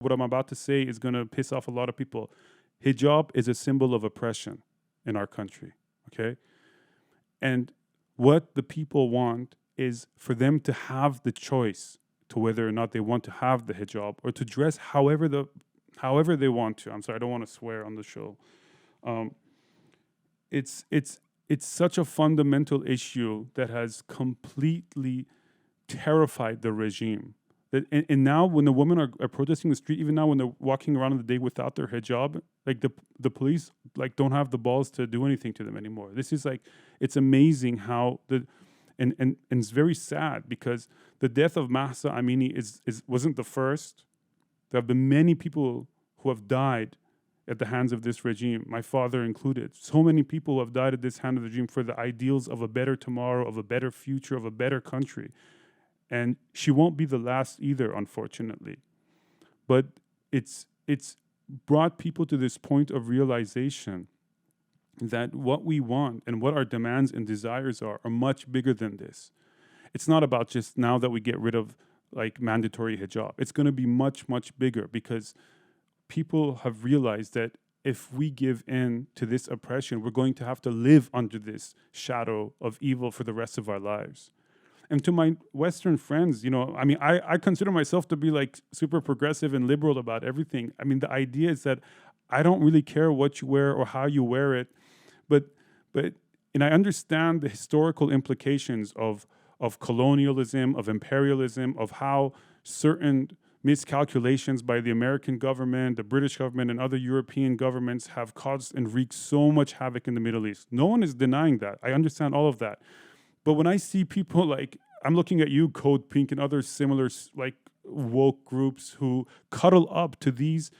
What I'm about to say is going to piss off a lot of people. Hijab is a symbol of oppression in our country, okay? And what the people want is for them to have the choice to whether or not they want to have the hijab or to dress however they want to. I'm sorry, I don't want to swear on the show. It's such a fundamental issue that has completely terrified the regime. And now when the women are protesting the street, even now when they're walking around in the day without their hijab, like the police like don't have the balls to do anything to them anymore. This is like, it's amazing how and it's very sad because the death of Mahsa Amini wasn't the first. There have been many people who have died at the hands of this regime, my father included. So many people who have died at this hand of the regime for the ideals of a better tomorrow, of a better future, of a better country. And she won't be the last either, unfortunately. But it's brought people to this point of realization that what we want and what our demands and desires are much bigger than this. It's not about just now that we get rid of like mandatory hijab. It's going to be much, much bigger because people have realized that if we give in to this oppression, we're going to have to live under this shadow of evil for the rest of our lives. And to my Western friends, you know, I mean, I consider myself to be like super progressive and liberal about everything. I mean, the idea is that I don't really care what you wear or how you wear it, but and I understand the historical implications of colonialism, of imperialism, of how certain miscalculations by the American government, the British government, and other European governments have caused and wreaked so much havoc in the Middle East. No one is denying that. I understand all of that. But when I see people like, I'm looking at you, Code Pink, and other similar like woke groups who cuddle up to these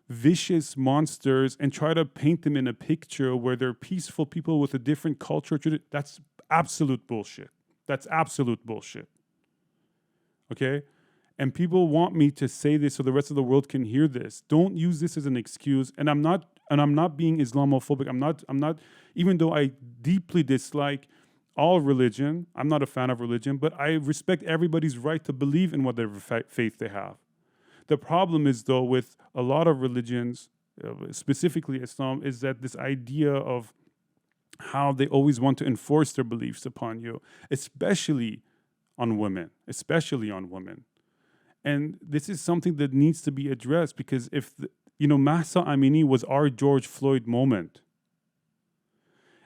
vicious monsters and try to paint them in a picture where they're peaceful people with a different culture, that's absolute bullshit. That's absolute bullshit. Okay? And people want me to say this so the rest of the world can hear this. Don't use this as an excuse. And I'm not being Islamophobic. I'm not, even though I deeply dislike all religion, I'm not a fan of religion, but I respect everybody's right to believe in whatever faith they have. The problem is, though, with a lot of religions, specifically Islam, is that this idea of how they always want to enforce their beliefs upon you, especially on women. And this is something that needs to be addressed because Mahsa Amini was our George Floyd moment.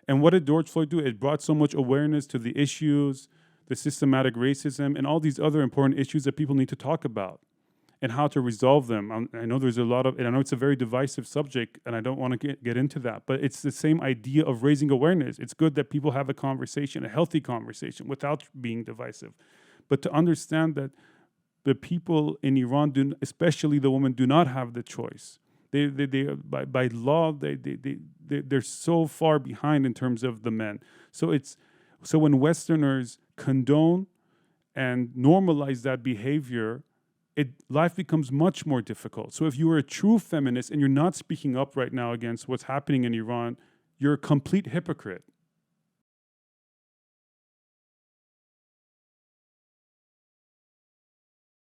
And what did George Floyd do? It brought so much awareness to the issues, the systematic racism, and all these other important issues that people need to talk about and how to resolve them. I know there's a lot of, and I know it's a very divisive subject, and I don't want to get into that, but it's the same idea of raising awareness. It's good that people have a conversation, a healthy conversation, without being divisive. But to understand that the people in Iran, especially the women, do not have the choice. They by law, they're so far behind in terms of the men. So when Westerners condone and normalize that behavior, life becomes much more difficult. So if you are a true feminist and you're not speaking up right now against what's happening in Iran, you're a complete hypocrite.